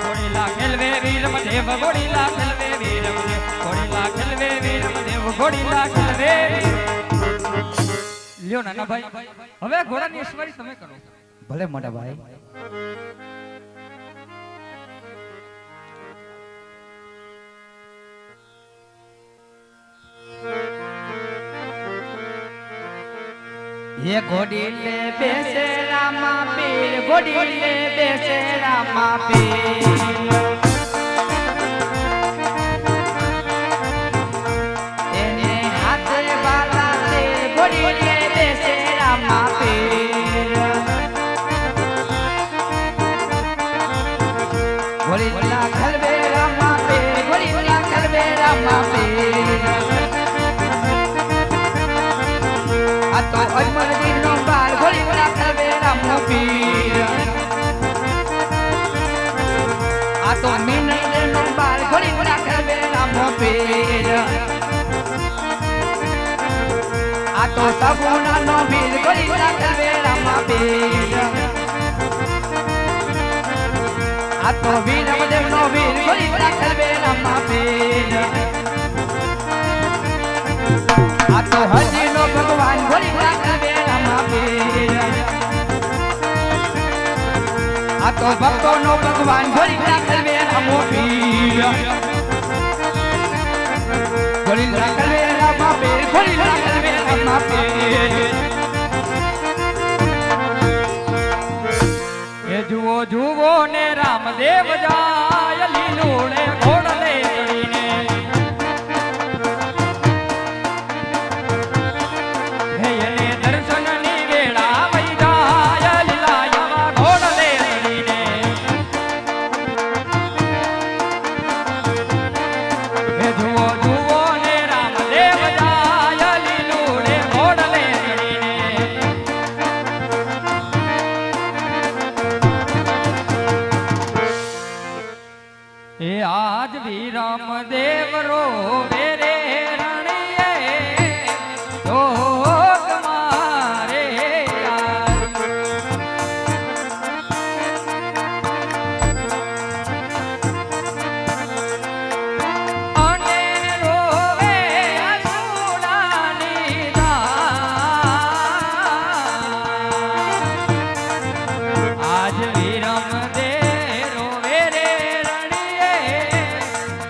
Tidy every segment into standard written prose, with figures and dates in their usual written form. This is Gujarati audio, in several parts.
ઘોડીલા ખેલવે વીરમદેવ ઘોડીલા ખેલવે વીરમદેવ ઘોડીલા ખેલવે વીરમદેવ ઘોડીલા ખેલવે લ્યો નાના ભાઈ હવે ઘોડાની અસવારી તમે કરો ભલે મોટા ભાઈ ये घोड़ी ले बेसे रामा पीर घोड़ी ले बेसे रामा पीर एने हाथ वाला ले घोड़ी ले बेसे रामा पीर घोड़ी ला खलबे रामा पीर घोड़ी ला खलबे रामा पीर तो अजमल दिन नो बाल घोड़ी वाला खलबे रामा पीर आ तो मीन दिन नो बाल घोड़ी वाला खलबे रामा पीर आ तो सबुना नो बील घोड़ी वाला खलबे रामा पीर आ तो वीरमदेव नो बील घोड़ी वाला खलबे रामा पीर आ तो हजी नो भगवान घोड़ी वाला खलबे रामा पीर आ तो भक्तो नो भगवान घोड़ी वाला खलबे रामा पीर घोड़ी वाला खलबे रामा पीर घोड़ी वाला खलबे रामा पीर એ જુઓ જુઓ ને રામદેવ જાય લીલુડે ઘોડલે ચડીને હે એને દર્શનની વેળા વઈ જાય લીલાયવા ઘોડલે ચડીને હે જુઓ જુઓ ને રામદેવ જાય લીલુડે ઘોડલે ચડીને એ આજ ભી રામદેવ રોવે રે રણીએ જોગ મારે યાર અને રોવે અસુડાની દાન આજ ભી રામદેવ રોવે રે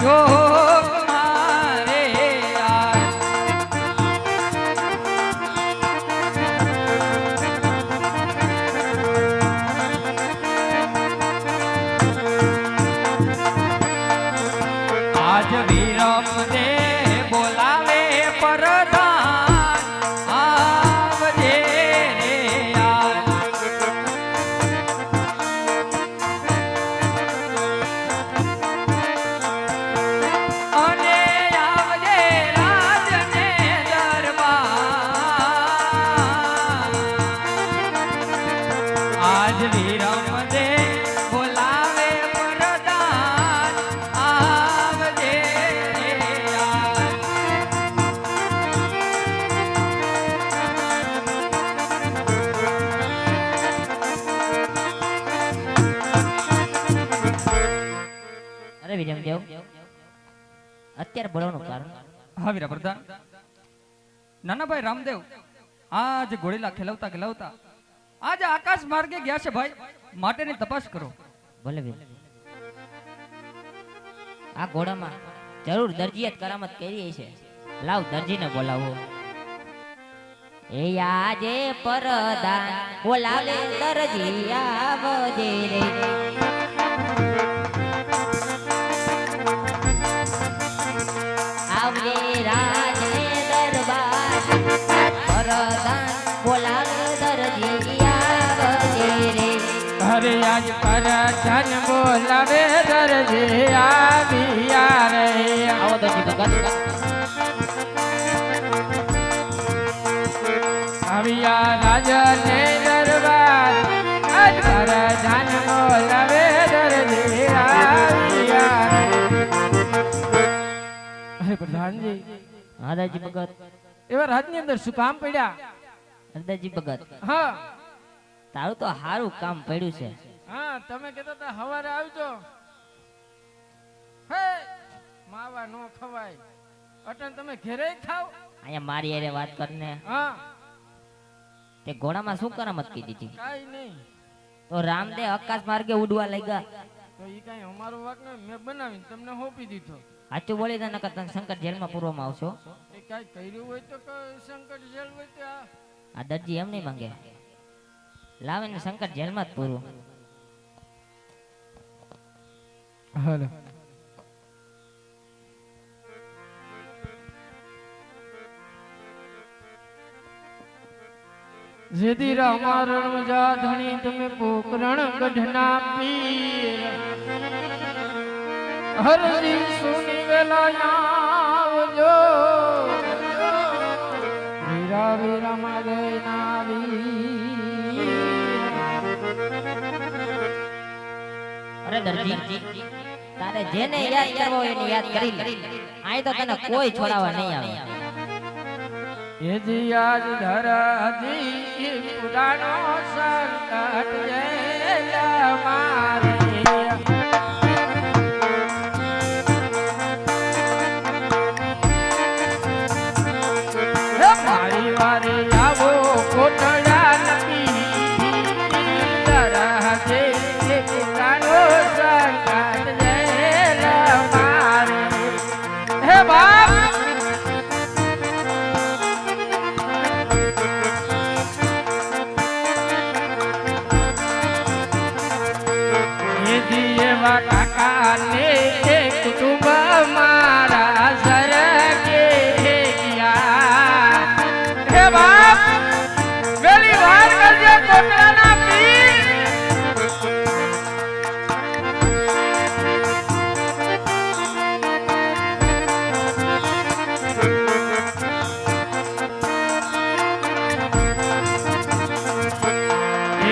જોગ મારે યાર આજ વીરમને બોલાવે પરધાન આવજે રે યાર અને આવજે રાજને દરબાર આજ વીરમદે બોલાવે પરદાન આવજે યાર અરે વિરમદેવ અત્યારે બોલવાનું કારણ હા વીરા પ્રધાન નાના ભાઈ રામદેવ આજ ઘોડીલા ખેલવતા ખેલવતા આજ આકાશ માર્ગે ગયા છે ભાઈ માટેની તપાસ કરો ભલે વીર આ ઘોડામાં જરૂર દરજીયાત કરામત કરી છે લાવ દરજીને બોલાવો એ આજે પરદાન બોલાવે દરજી આવજે રે આવજે રાજને દરબાર પરદાન બોલાવે દરજી આવજે રે અરે આજ પરધાન બોલાવે દરજી આવ્યા રે આવો દરજી ભગત આવ્યા રાજને દરબાર આજ પરધાન બોલાવે દરજી આવ્યા અરે પ્રધાનજી હા દરજી ભગત એવા રાજની અંદર શું કામ પડ્યા દરજી ભગત હા તારું તો સારું કામ પડ્યું છે હા તમે કહેતા હતા હવારે આવજો. હે માવા નો ખવાય. અટન તમે ઘરે ખાવ. અહીંયા મારી હારે વાત કરને. હા તે ઘોડામાં શું કરામત કીધી હતી? કાઈ નહીં. તો રામદેવ આકાશ માર્ગે ઉડવા લાગ્યા. તો ઈ કાઈ અમારો વાક ને મેં બનાવીને તમને હોપી દીધો. સાચું બોલી દે નકર તને શંકર જેલમાં પૂરવામાં આવશો. એ કાઈ કર્યું હોય તો સંકટ જેલ હોય તો આ દરજી એમ નહીં માંગે, લાવે ને શંકર જેલમાં જ પૂરું. હાલો. જેદી રામારણ જા ધણી તમે પોકરણ ગઢના પીર હરજી સુની વેલા આવજો વીરા વીરા માગે નાવી. અરે દરજી, તારે જેને યાદ કરવો હોય એને યાદ કરી લે. આય તો તને કોઈ છોડાવવા નહીં આવે. એ જી આજ ધરાજી પુરાનો સંકટ જેલ મારે મારી વારે આવો કોટડા નપી ધરાજે પુરાનો સંકટ જેલ મારે. હે બાપ કાકા ને કુટુંબ મારા સરકે ગયા. હે બાપ વેલી વાર કરજે કોટડાના પીર.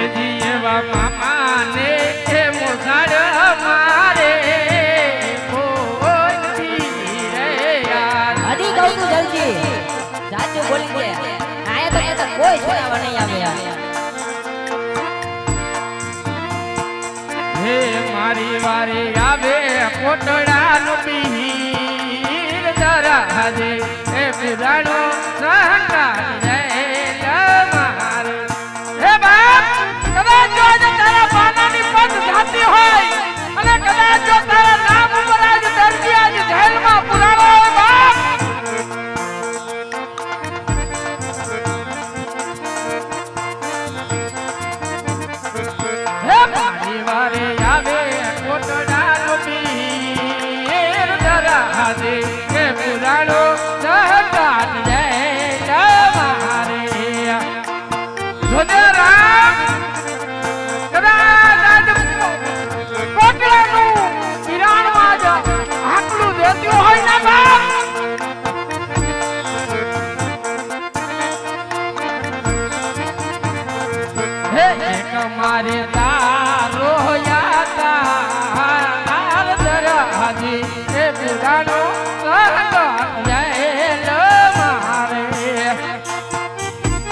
એ જી એવા મામા ને મોસાડ મારે હજી કહું છું દરજી, સાચું બોલી દે. આયા તો કોઈ છોડાવવા નહીં આવે. હે મારી વારે આવે કોટડા નો પીર ધરાજે એ પુરાણો સંકટ જેલ મારે. હે બાપ કદાચ જો આજે તારા પાનાની પદ જાતી હોય અને કદાચ જો તારા નામ ઉપર આજ દરજી આજ જેલમાં પુરાણો હોય બાપ. હે મારી વારે આવે કોટડા નો પીર ધરાજે એ પુરાણો સંકટ જેલ મારે. જોજે રામ કદાચ આજ કોટડાનું કિરાણમાં જ આટલું દેતું હોય ને બાપ. હે એક મારે તારો યાદ ધરાજી એ પુરાણો સંકટ જેલ મારે.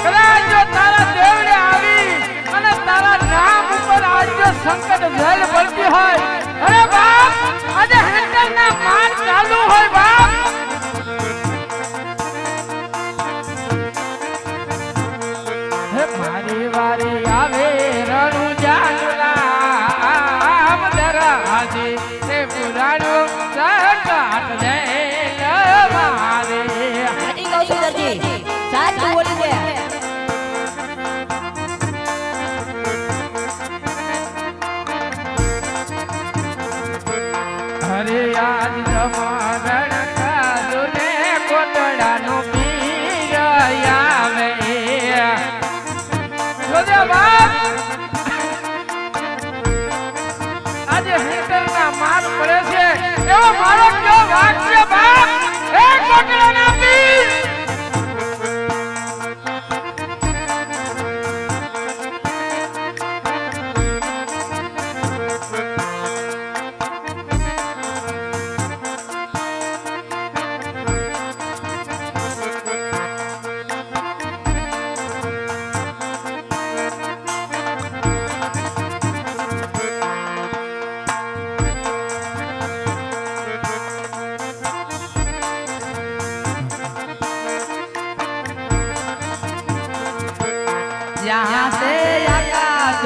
કદાચ જો તારા દેવડે આવી અને તારા નામ ઉપર આજ જો સંકટ જેલ પડતી હોય, અરે બાપ આજે હેન્ડલના માર ચાલુ હોય બાપ. હે મારી વારી આવે રણુ જાનરામ ધરાજી એ પુરાણો સંકટ જેલ મારે. હજી કહું છું દરજી, સાચું બોલી દે. હરે આજ જમારણ કાજુ ને કોટડાનો પીર આવે. જોજે બાપ આજે હેન્ડલના માર પડે છે એવો મારો કયો વાક છે બાપ. હે કોટડાના પીર. જ્યાં સે આકાશ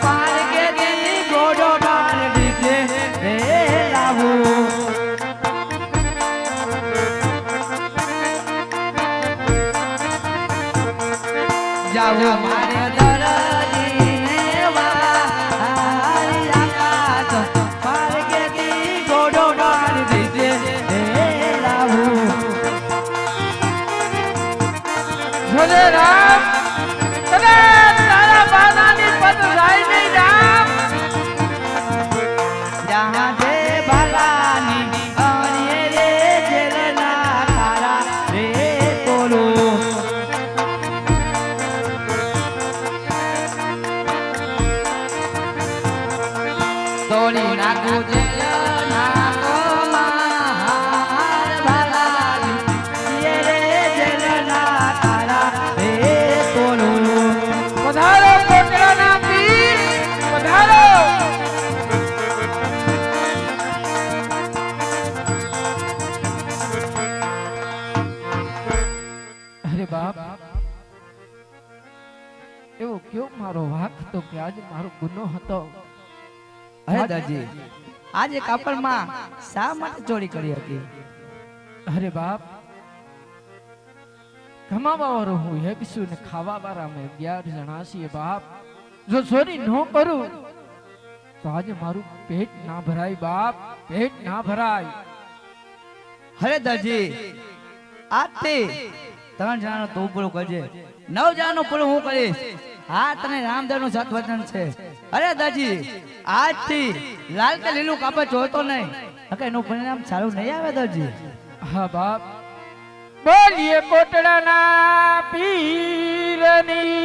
માર્ગેથી ઘોડો બાંધી છે એ લાવું જાવું મારે દરજીને વારી આકાશ માર્ગેથી ઘોડો બાંધી છે એ લાવું જોજે રામ તને તારા બાનાની પદ જાય નહીં રામ જहाँ जे भलानी अरे रे जेलना तारा रे तोलो तोली नागु जेलना तो महार भलानी ये रे जेलना तारा रे तोलो પધારો કોટડાના પીર પધારો અરે બાપ એવો કયો મારો વાંક હતો કે આજે મારો ગુનો હતો અરે દરજી આજે કાપડમાં શા માટે ચોરી કરી હતી અરે બાપ કમાવા વાળો હું એક છું ને ખાવા વાળા અમે 11 જણા છીએ બાપ જો ચોરી ન કરું તો આજે મારું પેટ ના ભરાય બાપ પેટ ના ભરાય અરે દરજી આજથી 3 જણાનો તું પૂરું કરજે 9 જણાનો પૂરું હું કરીશ હા તને રામદેવ નું સત વચન છે અરે દરજી આજથી લાલ કે લીલું કાપડ જોતો નહીં નકર એનું પરિણામ સારું નહીં આવે દરજી હા બાપ બોલીએ કોટડાના પીરની